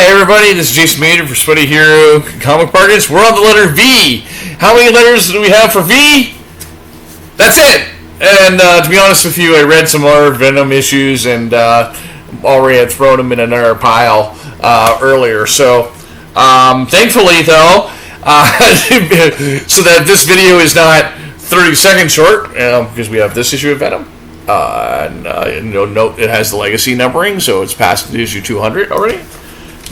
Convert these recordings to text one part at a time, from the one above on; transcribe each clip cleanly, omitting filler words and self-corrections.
Hi everybody, this is Jason Maynard for Sweaty Hero Comic Artist. We're on the letter V. How many letters do we have for V? That's it. And to be honest with you, I read some more Venom issues and already had thrown them in another pile earlier. So thankfully though, so that this video is not 30 seconds short, because we have this issue of Venom. Note it has the legacy numbering, so it's past issue 200 already.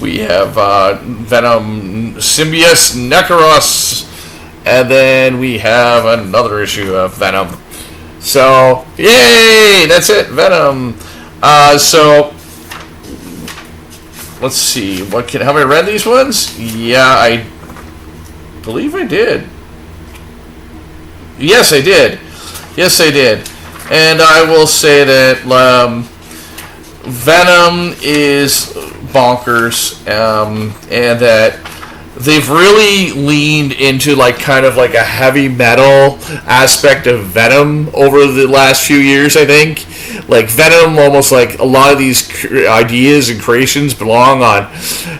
We have Venom Symbiosis Necros, and then we have another issue of Venom. So, yay! That's it, Venom. So, let's see. Have I read these ones? Yeah, I believe I did. Yes, I did. And I will say that Venom is bonkers, and that they've really leaned into kind of a heavy metal aspect of Venom over the last few years, I think. Venom, almost a lot of these ideas and creations belong on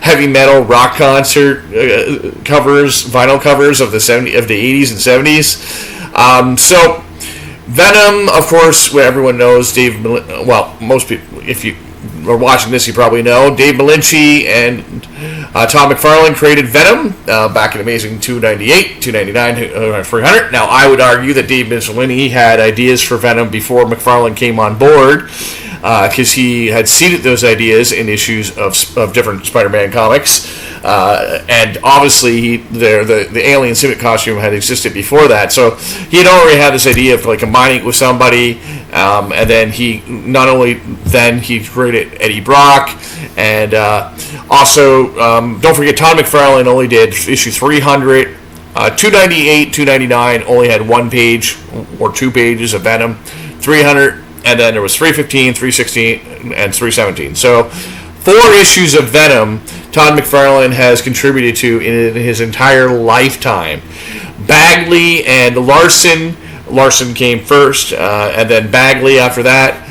heavy metal rock concert covers, vinyl covers of the 80s and 70s. So Venom, of course, everyone knows most people, if you are watching this, you probably know, Dave Malinci and Todd McFarlane created Venom back in Amazing 298, 299, 300. Now, I would argue that Dave Malinci had ideas for Venom before McFarlane came on board, because he had seeded those ideas in issues of different Spider-Man comics. And obviously, the alien symbiote costume had existed before that, so he had already had this idea of combining it with somebody. And then he created Eddie Brock, and also don't forget Todd McFarlane only did issue 300. 298, 299 only had one page or 2 pages of Venom. 300, and then there was 315, 316, and 317. So 4 issues of Venom Todd McFarlane has contributed to in his entire lifetime. Bagley and Larson came first, and then Bagley after that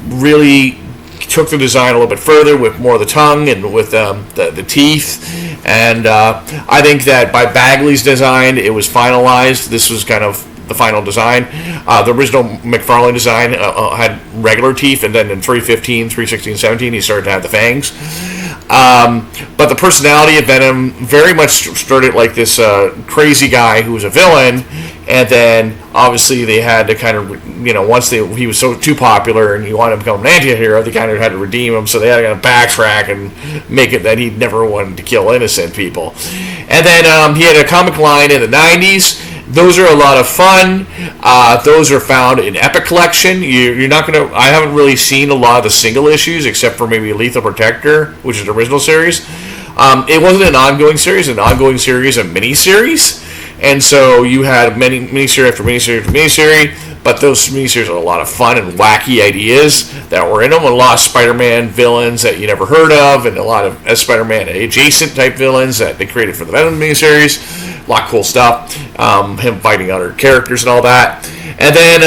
really took the design a little bit further with more of the tongue and with the teeth. And I think that by Bagley's design, it was finalized. This was kind of the final design. The original McFarlane design had regular teeth, and then in 315, 316, 17, he started to have the fangs. But the personality of Venom very much started like this crazy guy who was a villain, and then obviously they had to kind of, once he was too popular and he wanted to become an anti-hero, they kind of had to redeem him, so they had to kind of backtrack and make it that he never wanted to kill innocent people. And then he had a comic line in the 90s. Those are a lot of fun. Those are found in Epic Collection. You're not going to... I haven't really seen a lot of the single issues, except for maybe Lethal Protector, which is the original series. It wasn't an ongoing series. A mini-series. And so you had mini-series after mini-series after mini-series, but those mini-series are a lot of fun and wacky ideas that were in them. A lot of Spider-Man villains that you never heard of, and a lot of Spider-Man adjacent type villains that they created for the Venom mini-series. A lot of cool stuff. Him fighting other characters and all that. And then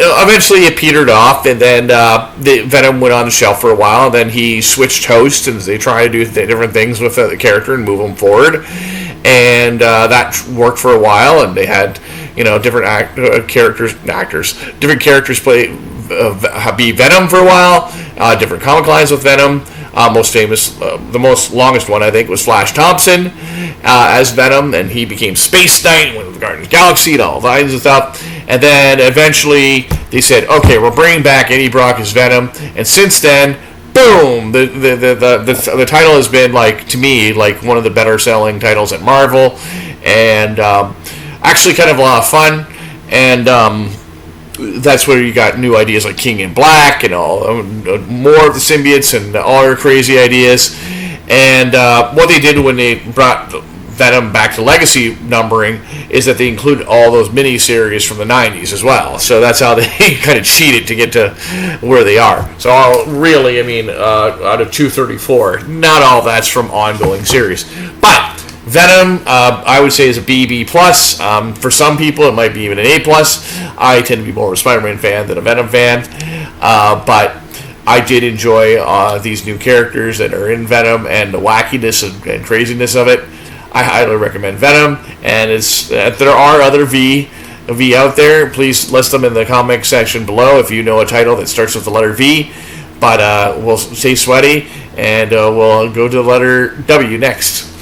eventually it petered off, and then the Venom went on the shelf for a while. And then he switched hosts, and they tried to do different things with the character and move him forward. And that worked for a while, and they had different different characters play be Venom for a while. Different comic lines with Venom. Most famous, the most longest one I think was Flash Thompson as Venom, and he became Space Knight, went to the Guardians of the Galaxy and all kinds of stuff. And then eventually they said, okay, we're bringing back Eddie Brock as Venom, and since then, boom! The title has been to me one of the better selling titles at Marvel, and actually kind of a lot of fun. And that's where you got new ideas like King in Black and all more of the symbiotes and all their crazy ideas. And what they did when they brought Venom back to legacy numbering is that they included all those mini-series from the 90s as well. So that's how they kind of cheated to get to where they are. So really, out of 234, not all that's from ongoing series. But Venom, I would say, is a BB+. For some people, it might be even an A+. I tend to be more of a Spider-Man fan than a Venom fan. But I did enjoy these new characters that are in Venom and the wackiness and craziness of it. I highly recommend Venom, and there are other V out there. Please list them in the comment section below if you know a title that starts with the letter V. But we'll stay sweaty, and we'll go to the letter W next.